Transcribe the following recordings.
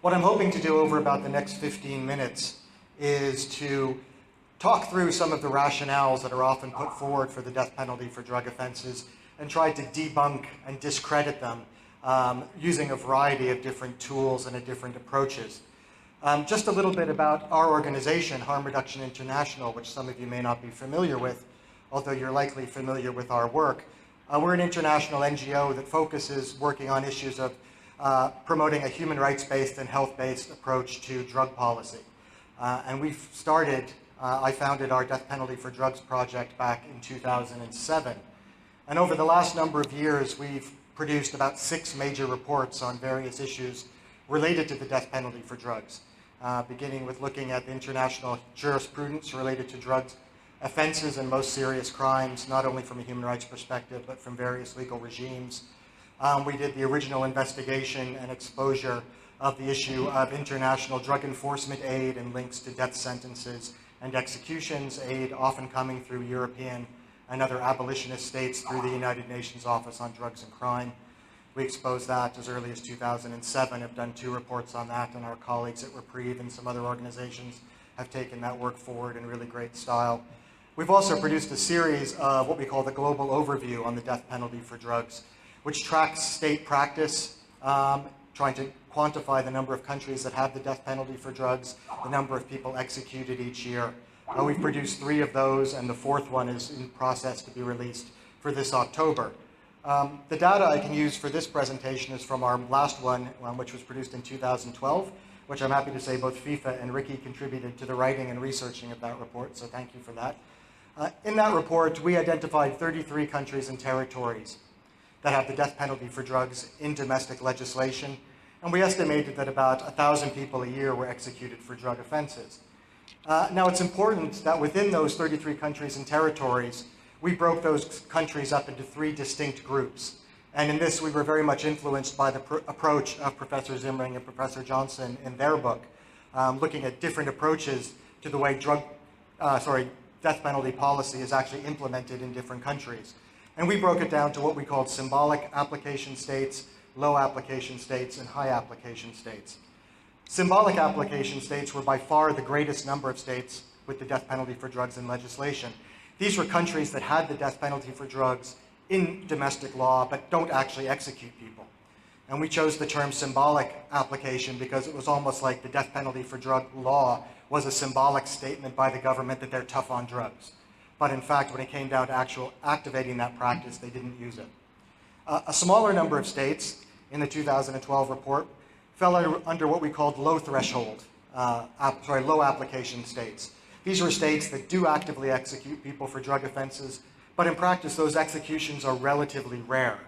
What I'm hoping to do over about the next 15 minutes is to talk through some of the rationales that are often put forward for the death penalty for drug offenses and try to debunk and discredit them using a variety of different tools and different approaches. Just a little bit about our organization, Harm Reduction International, which some of you may not be familiar with, although you're likely familiar with our work. We're an international NGO that focuses working on issues of promoting a human rights-based and health-based approach to drug policy. And we've started, I founded our Death Penalty for Drugs project back in 2007. And over the last number of years, we've produced about 6 major reports on various issues related to the death penalty for drugs, beginning with looking at the international jurisprudence related to drugs, offenses and most serious crimes, not only from a human rights perspective, but from various legal regimes. We did the original investigation and exposure of the issue of international drug enforcement aid and links to death sentences and executions, aid often coming through European and other abolitionist states through the United Nations Office on Drugs and Crime. We exposed that as early as 2007, have done 2 reports on that, and our colleagues at Reprieve and some other organizations have taken that work forward in really great style. We've also produced a series of what we call the Global Overview on the death penalty for drugs, which tracks state practice, trying to quantify the number of countries that have the death penalty for drugs, the number of people executed each year. We've produced 3 of those, and the 4th one is in process to be released for this October. The data I can use for this presentation is from our last one, which was produced in 2012, which I'm happy to say both FIFA and Ricky contributed to the writing and researching of that report, so thank you for that. In that report, we identified 33 countries and territories that have the death penalty for drugs in domestic legislation, and we estimated that about 1,000 people a year were executed for drug offenses. Now, it's important that within those 33 countries and territories, we broke those countries up into 3 distinct groups. And in this, we were very much influenced by the approach of Professor Zimring and Professor Johnson in their book, looking at different approaches to the way death penalty policy is actually implemented in different countries. And we broke it down to what we called symbolic application states, low application states, and high application states. Symbolic application states were by far the greatest number of states with the death penalty for drugs in legislation. These were countries that had the death penalty for drugs in domestic law, but don't actually execute people. And we chose the term symbolic application because it was almost like the death penalty for drug law was a symbolic statement by the government that they're tough on drugs. But in fact, when it came down to actual activating that practice, they didn't use it. A smaller number of states in the 2012 report fell under what we called low threshold, low application states. These were states that do actively execute people for drug offenses, but in practice, those executions are relatively rare.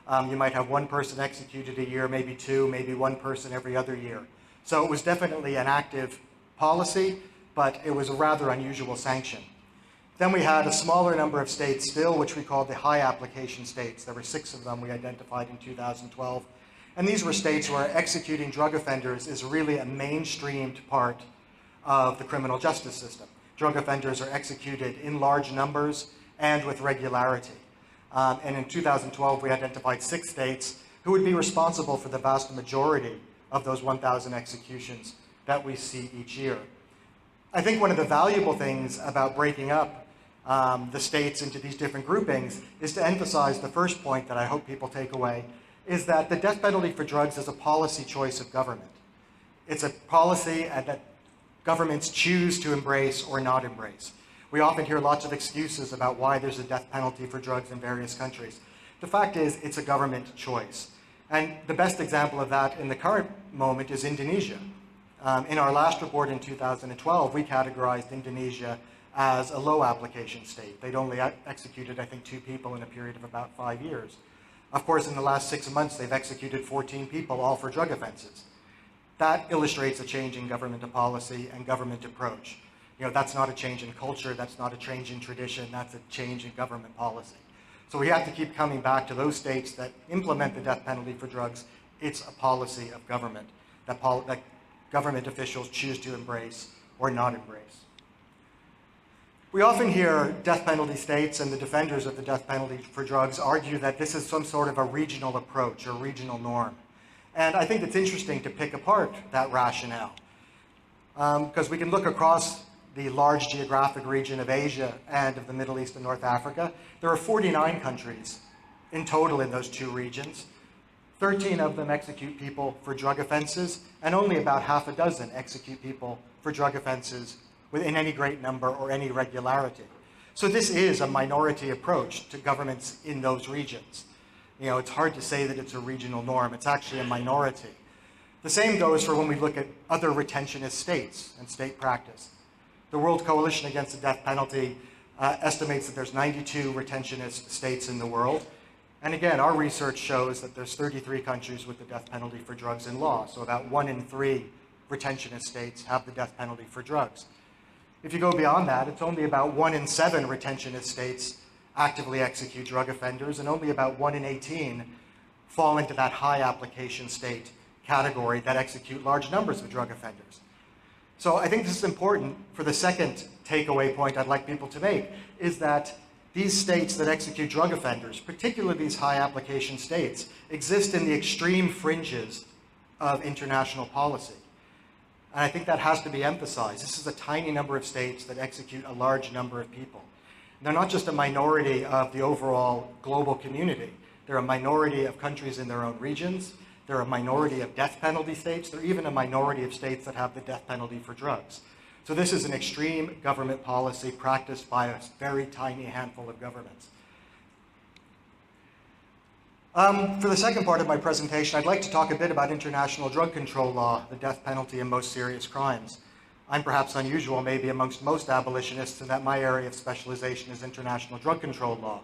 You might have 1 person executed a year, maybe 2, maybe 1 person every other year. So it was definitely an active policy, but it was a rather unusual sanction. Then we had a smaller number of states still, which we called the high application states. There were 6 of them we identified in 2012. And these were states where executing drug offenders is really a mainstreamed part of the criminal justice system. Drug offenders are executed in large numbers and with regularity. And in 2012, we identified 6 states who would be responsible for the vast majority of those 1,000 executions that we see each year. I think one of the valuable things about breaking up the states into these different groupings is to emphasize the first point that I hope people take away, is that the death penalty for drugs is a policy choice of government. It's a policy that governments choose to embrace or not embrace. We often hear lots of excuses about why there's a death penalty for drugs in various countries. The fact is, it's a government choice. And the best example of that in the current moment is Indonesia. In our last report in 2012, we categorized Indonesia as a low application state. They'd only executed, I think, 2 people in a period of about 5 years. Of course, in the last 6 months, they've executed 14 people, all for drug offenses. That illustrates a change in government policy and government approach. That's not a change in culture, that's not a change in tradition, that's a change in government policy. So we have to keep coming back to those states that implement the death penalty for drugs. It's a policy of government that government officials choose to embrace or not embrace. We often hear death penalty states and the defenders of the death penalty for drugs argue that this is some sort of a regional approach or regional norm. And I think it's interesting to pick apart that rationale, because we can look across the large geographic region of Asia and of the Middle East and North Africa. There are 49 countries in total in those two regions. 13 of them execute people for drug offenses, and only about half a dozen execute people for drug offenses within any great number or any regularity. So this is a minority approach to governments in those regions. You know, it's hard to say that it's a regional norm. It's actually a minority. The same goes for when we look at other retentionist states and state practice. The World Coalition Against the Death Penalty estimates that there's 92 retentionist states in the world. And again, our research shows that there's 33 countries with the death penalty for drugs in law. So about 1 in 3 retentionist states have the death penalty for drugs. If you go beyond that, it's only about 1 in 7 retentionist states actively execute drug offenders, and only about 1 in 18 fall into that high application state category that execute large numbers of drug offenders. So I think this is important for the second takeaway point I'd like people to make, is that these states that execute drug offenders, particularly these high application states, exist in the extreme fringes of international policy. And I think that has to be emphasized. This is a tiny number of states that execute a large number of people. They're not just a minority of the overall global community. They're a minority of countries in their own regions. They're a minority of death penalty states. They're even a minority of states that have the death penalty for drugs. So this is an extreme government policy practiced by a very tiny handful of governments. For the second part of my presentation, I'd like to talk a bit about international drug control law, the death penalty and most serious crimes. I'm perhaps unusual, maybe amongst most abolitionists, in that my area of specialization is international drug control law.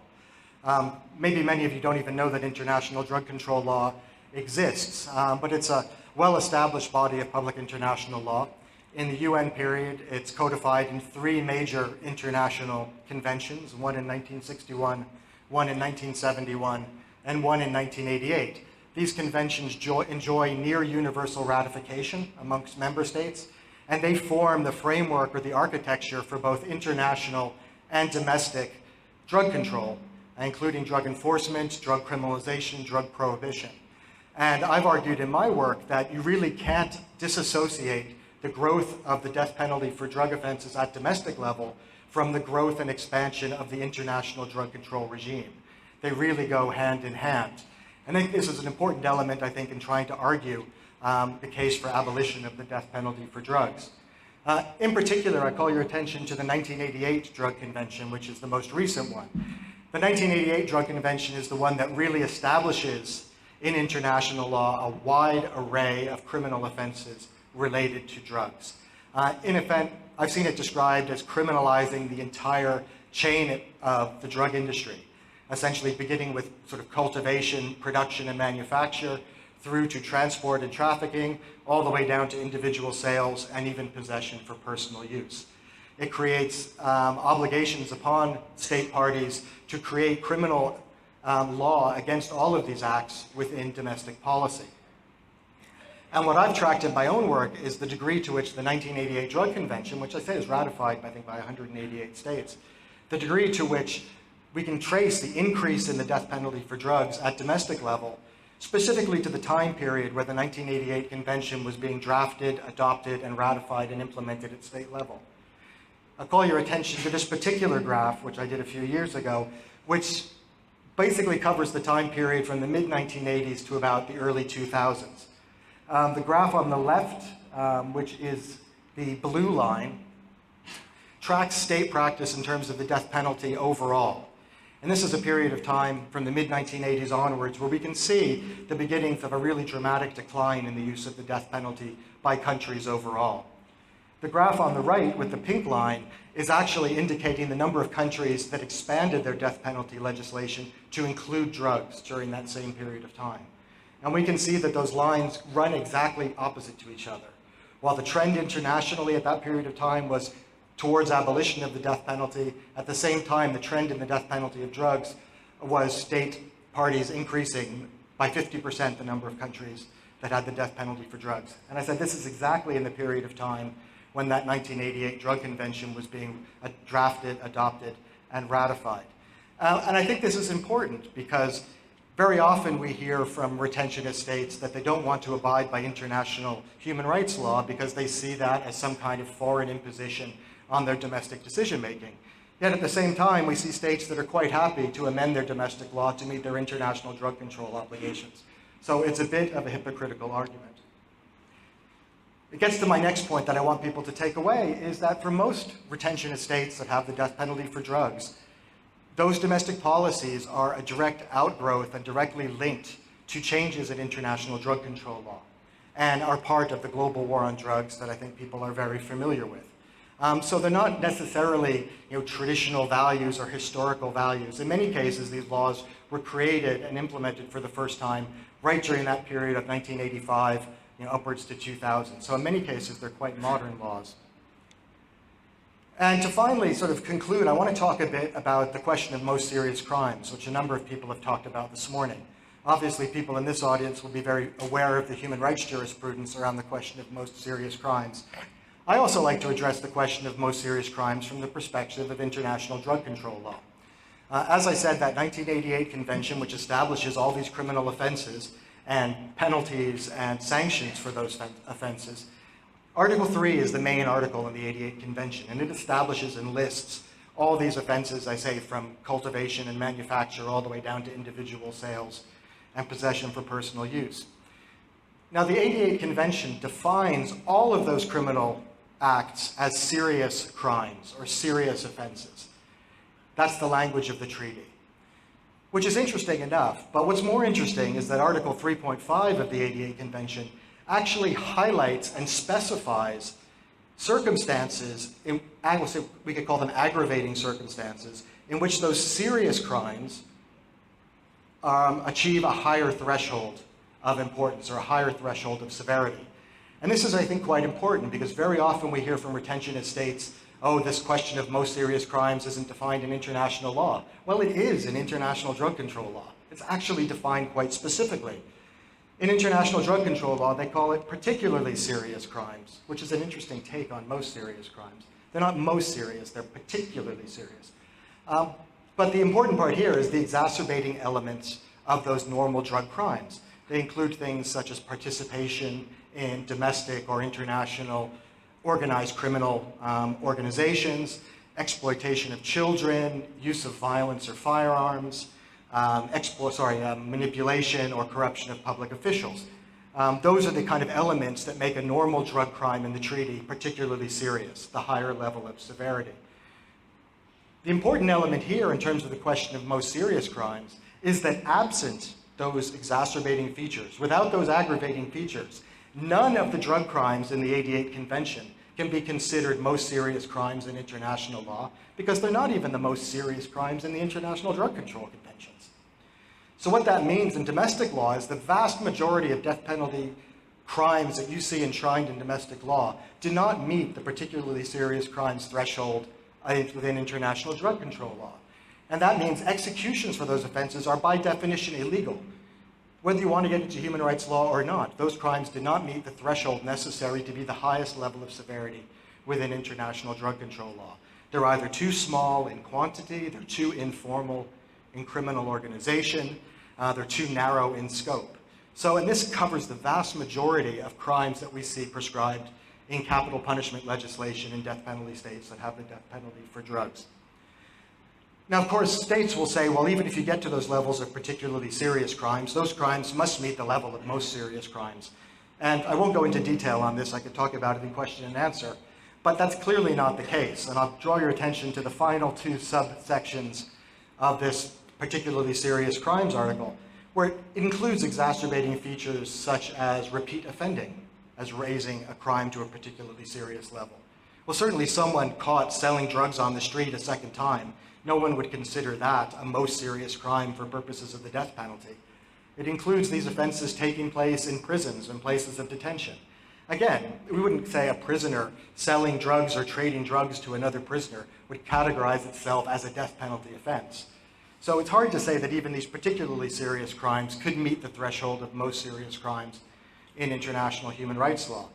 Maybe many of you don't even know that international drug control law exists, but it's a well-established body of public international law. In the UN period, it's codified in 3 major international conventions, one in 1961, one in 1971, and one in 1988. These conventions enjoy near universal ratification amongst member states, and they form the framework or the architecture for both international and domestic drug control, including drug enforcement, drug criminalization, drug prohibition. And I've argued in my work that you really can't disassociate the growth of the death penalty for drug offenses at domestic level from the growth and expansion of the international drug control regime. They really go hand in hand. And I think this is an important element, I think, in trying to argue the case for abolition of the death penalty for drugs. In particular, I call your attention to the 1988 Drug Convention, which is the most recent one. The 1988 Drug Convention is the one that really establishes in international law a wide array of criminal offenses related to drugs. In effect, I've seen it described as criminalizing the entire chain of the drug industry, essentially beginning with sort of cultivation, production, and manufacture, through to transport and trafficking, all the way down to individual sales and even possession for personal use. It creates obligations upon state parties to create criminal law against all of these acts within domestic policy. And what I've tracked in my own work is the degree to which the 1988 Drug Convention, which I say is ratified, I think, by 188 states, the degree to which we can trace the increase in the death penalty for drugs at domestic level, specifically to the time period where the 1988 Convention was being drafted, adopted, and ratified and implemented at state level. I'll call your attention to this particular graph, which I did a few years ago, which basically covers the time period from the mid-1980s to about the early 2000s. The graph on the left, which is the blue line, tracks state practice in terms of the death penalty overall. And this is a period of time from the mid-1980s onwards where we can see the beginnings of a really dramatic decline in the use of the death penalty by countries overall. The graph on the right with the pink line is actually indicating the number of countries that expanded their death penalty legislation to include drugs during that same period of time. And we can see that those lines run exactly opposite to each other. While the trend internationally at that period of time was towards abolition of the death penalty, at the same time the trend in the death penalty of drugs was state parties increasing by 50% the number of countries that had the death penalty for drugs. And I said this is exactly in the period of time when that 1988 Drug Convention was being drafted, adopted, and ratified. And I think this is important because Very often we hear from retentionist states that they don't want to abide by international human rights law because they see that as some kind of foreign imposition on their domestic decision-making. Yet at the same time, we see states that are quite happy to amend their domestic law to meet their international drug control obligations. So it's a bit of a hypocritical argument. It gets to my next point that I want people to take away, is that for most retentionist states that have the death penalty for drugs, those domestic policies are a direct outgrowth and directly linked to changes in international drug control law and are part of the global war on drugs that I think people are very familiar with. So they're not necessarily traditional values or historical values. In many cases, these laws were created and implemented for the first time right during that period of 1985 upwards to 2000. So in many cases, they're quite modern laws. And to finally sort of conclude, I want to talk a bit about the question of most serious crimes, which a number of people have talked about this morning. Obviously, people in this audience will be very aware of the human rights jurisprudence around the question of most serious crimes. I also like to address the question of most serious crimes from the perspective of international drug control law. As I said, that 1988 convention, which establishes all these criminal offenses and penalties and sanctions for those offenses, Article 3 is the main article in the 88 convention, and it establishes and lists all these offenses, I say, from cultivation and manufacture all the way down to individual sales and possession for personal use. Now, the 88 convention defines all of those criminal acts as serious crimes or serious offenses. That's the language of the treaty, which is interesting enough. But what's more interesting is that Article 3.5 of the 88 convention actually highlights and specifies circumstances, we could call them aggravating circumstances, in which those serious crimes achieve a higher threshold of importance or a higher threshold of severity. And this is, I think, quite important because very often we hear from retentionist states, oh, this question of most serious crimes isn't defined in international law. Well, it is in international drug control law. It's actually defined quite specifically. In international drug control law, they call it particularly serious crimes, which is an interesting take on most serious crimes. They're not most serious, they're particularly serious. But the important part here is the exacerbating elements of those normal drug crimes. They include things such as participation in domestic or international organized criminal organizations, exploitation of children, use of violence or firearms, manipulation or corruption of public officials. Those are the kind of elements that make a normal drug crime in the treaty particularly serious, the higher level of severity. The important element here in terms of the question of most serious crimes is that absent those exacerbating features, without those aggravating features, none of the drug crimes in the 88 Convention can be considered most serious crimes in international law because they're not even the most serious crimes in the International Drug Control Conventions. So what that means in domestic law is the vast majority of death penalty crimes that you see enshrined in domestic law do not meet the particularly serious crimes threshold within international drug control law. And that means executions for those offenses are by definition illegal. Whether you want to get into human rights law or not, those crimes did not meet the threshold necessary to be the highest level of severity within international drug control law. They're either too small in quantity, they're too informal in criminal organization, they're too narrow in scope. And this covers the vast majority of crimes that we see prescribed in capital punishment legislation in death penalty states that have the death penalty for drugs. Now, of course, states will say, well, even if you get to those levels of particularly serious crimes, those crimes must meet the level of most serious crimes. And I won't go into detail on this. I could talk about it in question and answer. But that's clearly not the case. And I'll draw your attention to the final two subsections of this particularly serious crimes article, where it includes exacerbating features such as repeat offending as raising a crime to a particularly serious level. Well, certainly someone caught selling drugs on the street a second time, no one would consider that a most serious crime for purposes of the death penalty. It includes these offenses taking place in prisons and places of detention. Again, we wouldn't say a prisoner selling drugs or trading drugs to another prisoner would categorize itself as a death penalty offense. So it's hard to say that even these particularly serious crimes could meet the threshold of most serious crimes in international human rights law.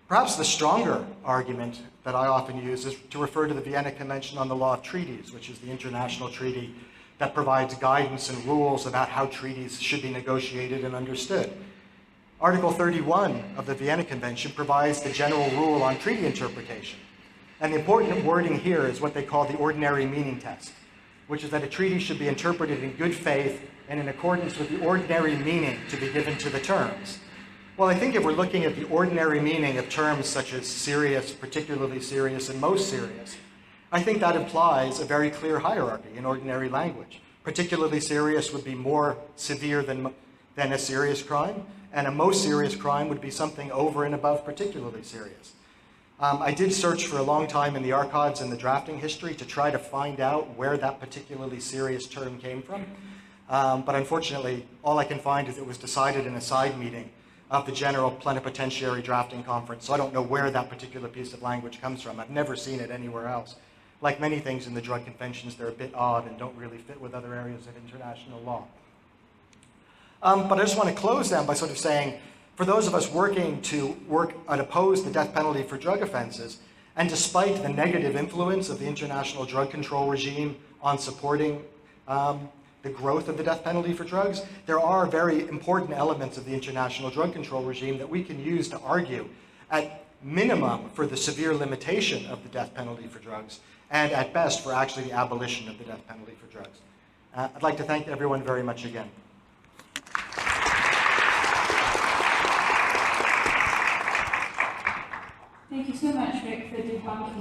Perhaps the stronger argument that I often use is to refer to the Vienna Convention on the Law of Treaties, which is the international treaty that provides guidance and rules about how treaties should be negotiated and understood. Article 31 of the Vienna Convention provides the general rule on treaty interpretation. And the important wording here is what they call the ordinary meaning test, which is that a treaty should be interpreted in good faith and in accordance with the ordinary meaning to be given to the terms. Well, I think if we're looking at the ordinary meaning of terms such as serious, particularly serious, and most serious, I think that implies a very clear hierarchy in ordinary language. Particularly serious would be more severe than a serious crime, and a most serious crime would be something over and above particularly serious. I did search for a long time in the archives and the drafting history to try to find out where that particularly serious term came from. But unfortunately, all I can find is it was decided in a side meeting of the General Plenipotentiary Drafting Conference, so I don't know where that particular piece of language comes from. I've never seen it anywhere else. Like many things in the drug conventions, they're a bit odd and don't really fit with other areas of international law. But I just want to close then by sort of saying, for those of us working to oppose the death penalty for drug offenses, and despite the negative influence of the international drug control regime on supporting the growth of the death penalty for drugs, there are very important elements of the international drug control regime that we can use to argue, at minimum, for the severe limitation of the death penalty for drugs, and at best, for actually the abolition of the death penalty for drugs. I'd like to thank everyone very much again. Thank you so much, Rick, for debunking